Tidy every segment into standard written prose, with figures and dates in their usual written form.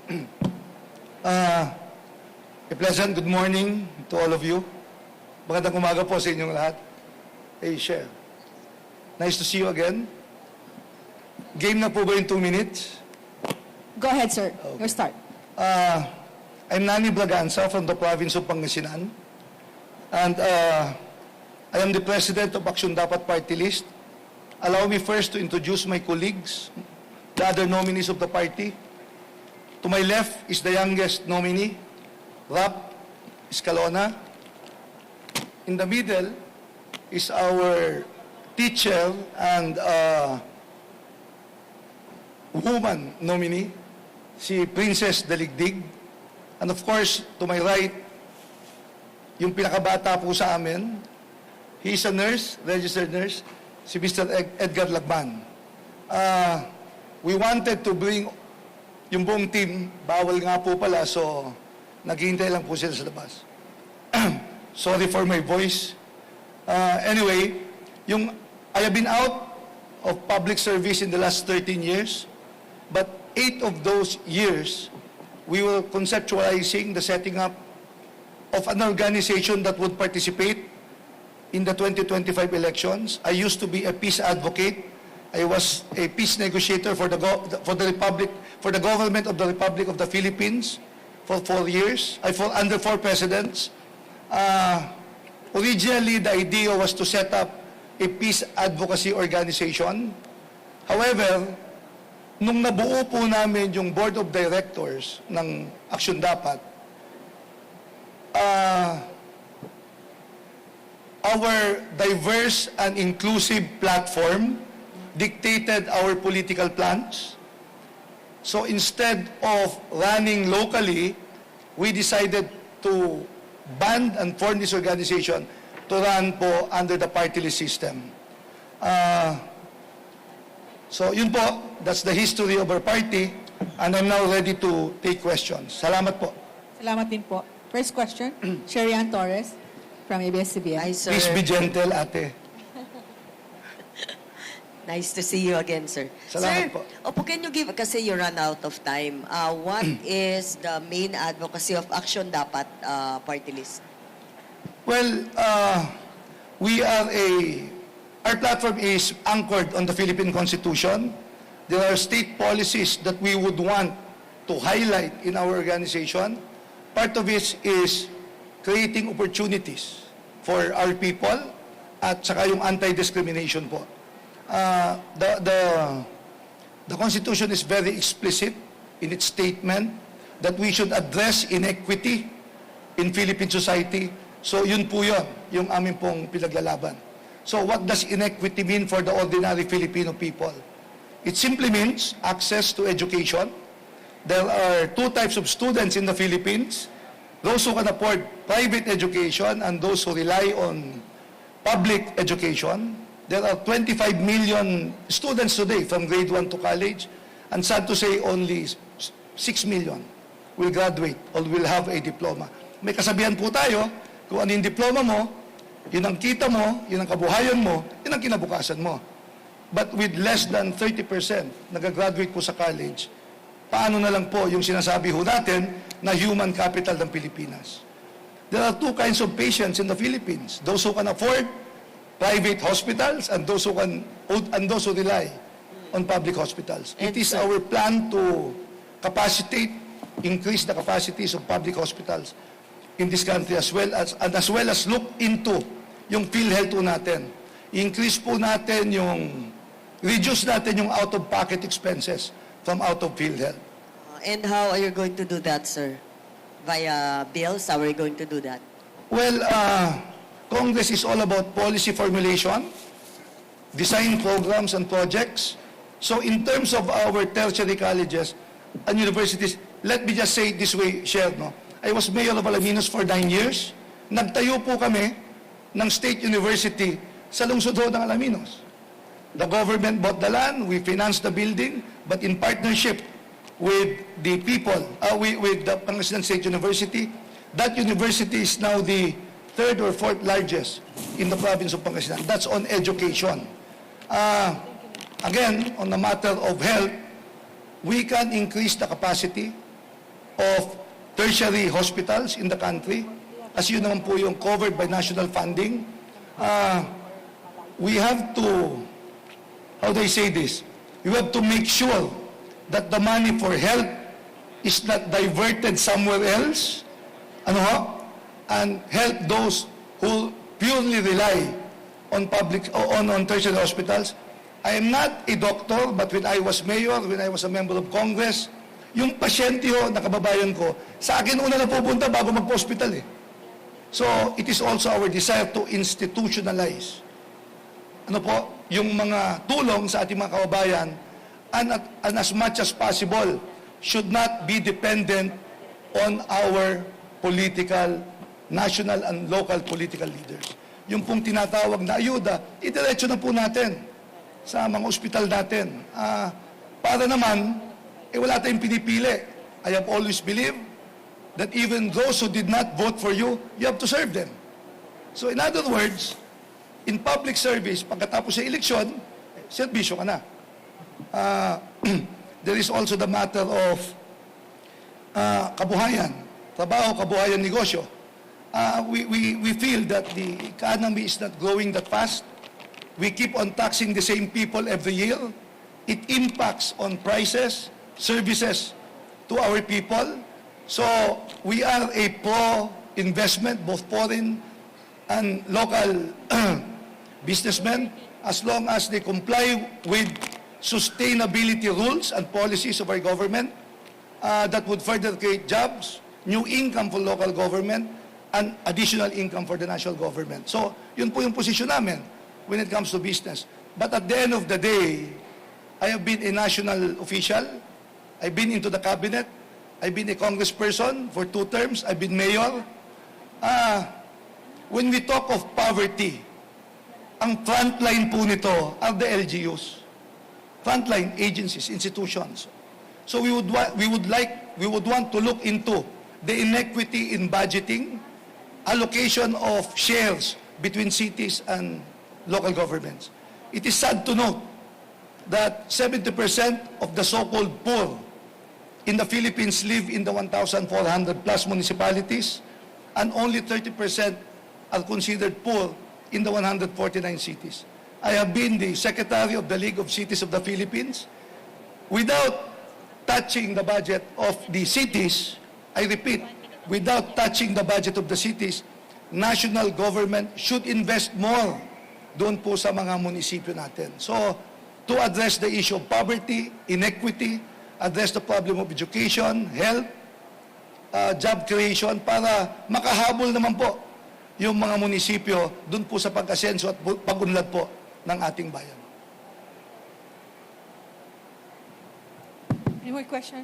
A pleasant good morning to all of you. Magandang umaga po sa inyong lahat. Hey, Chef. Nice to see you again. Game na po ba yung 2 minutes? Go ahead, sir. Okay. Your start. I'm Nani Braganza from the province of Pangasinan. And I am the president of Aksyon Dapat party list. Allow me first to introduce my colleagues, the other nominees of the party. To my left is the youngest nominee, Rappler. In the middle is our teacher and woman nominee, si Princess Daligdig. And of course, to my right, yung pinakabata po sa amin, he is a nurse, registered nurse, si Mr. Edgar Lagman. We wanted to bring yung buong team, bawal nga po pala, so naghihintay lang po sila sa labas. Sorry for my voice. Anyway, I have been out of public service in the last 13 years, but 8 of those years, we were conceptualizing the setting up of an organization that would participate in the 2025 elections. I used to be a peace advocate. I was a peace negotiator for the government of the Republic of the Philippines for 4 years. Under 4 presidents. Originally, the idea was to set up a peace advocacy organization. However, nung nabuo po namin yung board of directors ng Aksyon Dapat, our diverse and inclusive platform dictated our political plans. So instead of running locally, we decided to band and form this organization to run po under the party list system. So yun po, that's the history of our party, and I'm now ready to take questions. Salamat po. Salamat din po. First question, Sherian Torres from ABS-CBN. Hi, sir. Please be gentle, ate. Nice to see you again, sir. Salamat Sir, po. Opo, can you give, kasi you run out of time, what is the main advocacy of Aksyon Dapat party list? Well, our platform is anchored on the Philippine Constitution. There are state policies that we would want to highlight in our organization. Part of it is creating opportunities for our people at saka yung anti-discrimination po. The Constitution is very explicit in its statement that we should address inequity in Philippine society. So yun po yun, yung aming pong pinaglalaban. So what does inequity mean for the ordinary Filipino people? It simply means access to education. There are 2 types of students in the Philippines: those who can afford private education and those who rely on public education. There are 25 million students today from grade 1 to college, and sad to say, only 6 million will graduate or will have a diploma. May kasabihan po tayo, kung ano yung diploma mo, yun ang kita mo, yun ang kabuhayan mo, yun ang kinabukasan mo. But with less than 30% nag-graduate po sa college, paano na lang po yung sinasabi ho natin na human capital ng Pilipinas? There are 2 kinds of patients in the Philippines: those who can afford private hospitals and those who rely on public hospitals. It is our plan to increase the capacities of public hospitals in this country, as well as look into yung PhilHealth po natin. Reduce natin yung out-of-pocket expenses from out of PhilHealth. And how are you going to do that, sir? Via bills, how are you going to do that? Well, Congress is all about policy formulation, design programs and projects. So in terms of our tertiary colleges and universities, let me just say it this way, Chair, no? I was mayor of Alaminos for 9 years. Nagtayo po kami ng state university sa lungsod ng Alaminos. The government bought the land, we financed the building, but in partnership with the people, with the Pangasinan State University. That university is now the 3rd or 4th largest in the province of Pangasinan. That's on education. Again, on the matter of health, we can increase the capacity of tertiary hospitals in the country, as yun naman po yung covered by national funding. We have to, how do I say this? We have to make sure that the money for health is not diverted somewhere else, and help those who purely rely on on tertiary hospitals. I am not a doctor, but when I was mayor, when I was a member of Congress, yung pasyente ho na kababayan ko, sa akin una na pupunta bago magpa-hospital eh. So, it is also our desire to institutionalize yung mga tulong sa ating mga kababayan, and as much as possible should not be dependent on our political, national and local political leaders. Yung pong tinatawag na ayuda, idiretso na po natin sa mga ospital natin. Para naman, wala tayong pinipili. I have always believed that even those who did not vote for you, you have to serve them. So in other words, in public service, pagkatapos sa eleksyon, serbisyo ka na. There is also the matter of kabuhayan, trabaho, kabuhayan, negosyo. We feel that the economy is not growing that fast. We keep on taxing the same people every year. It impacts on prices, services to our people. So we are a pro-investment, both foreign and local businessmen, as long as they comply with sustainability rules and policies of our government that would further create jobs, new income for local government, and additional income for the national government. So, yun po yung posisyon namin when it comes to business. But at the end of the day, I have been a national official. I've been into the cabinet. I've been a congressperson for 2 terms. I've been mayor. When we talk of poverty, ang frontline po nito are the LGUs. Frontline agencies, institutions. So we would want to look into the inequity in budgeting, allocation of shares between cities and local governments. It is sad to note that 70% of the so-called poor in the Philippines live in the 1,400 plus municipalities, and only 30% are considered poor in the 149 cities. I have been the secretary of the League of Cities of the Philippines. Without touching the budget of the cities, I repeat, without touching the budget of the cities, national government should invest more doon po sa mga munisipyo natin. So, to address the issue of poverty, inequity, address the problem of education, health, job creation, para makahabol naman po yung mga munisipyo doon po sa pag-asenso at pag-unlad po ng ating bayan. Any more question?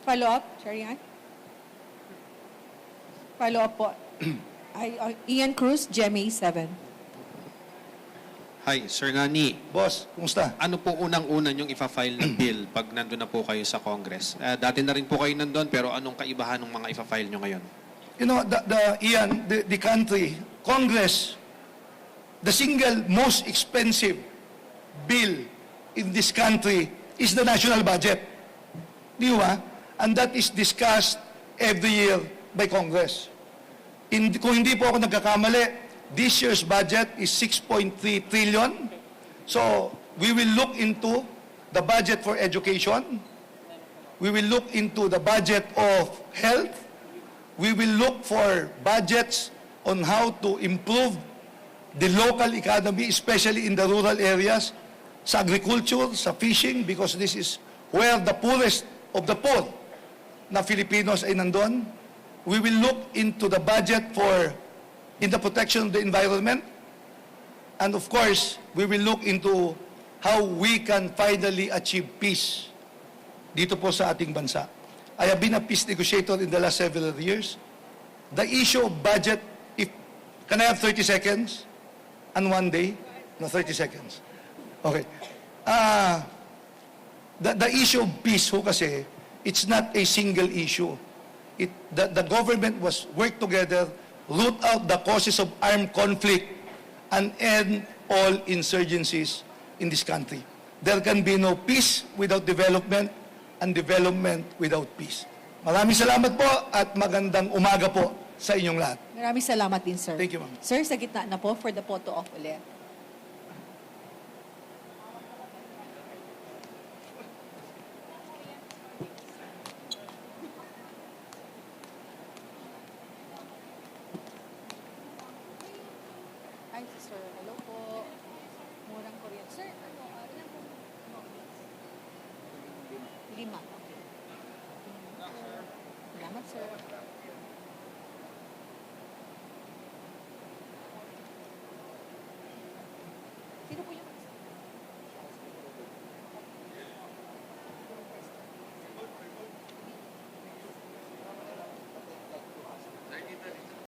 Follow-up, Sharian? Follow-up po. Ian Cruz, GMA 7. Hi, Sir Nani. Boss, kumusta? Ano po unang-una yung ifa-file na bill pag nandun na po kayo sa Congress? Dati na rin po kayo nandun, pero anong kaibahan ng mga ifa-file nyo ngayon? You know, Ian, the country, Congress, the single most expensive bill in this country is the national budget. Di ba? And that is discussed every year by Congress. Kung hindi po ako nagkakamali, this year's budget is 6.3 trillion. So, we will look into the budget for education. We will look into the budget of health. We will look for budgets on how to improve the local economy, especially in the rural areas, sa agriculture, sa fishing, because this is where the poorest of the poor na Filipinos ay nandun. We will look into the budget in the protection of the environment. And of course, we will look into how we can finally achieve peace dito po sa ating bansa. I have been a peace negotiator in the last several years. The issue of budget, can I have 30 seconds and 1 day? No, 30 seconds. Okay. The issue of peace ho kasi, it's not a single issue. The government was work together, root out the causes of armed conflict, and end all insurgencies in this country. There can be no peace without development, and development without peace. Maraming salamat po at magandang umaga po sa inyong lahat. Maraming salamat din, sir. Thank you, ma'am. Sir, sa gitna na po for the photo op ulit. Ay, sir, hello po. Murang Korean. Sir, ano, ilan po? 5. Okay. Salamat, sir.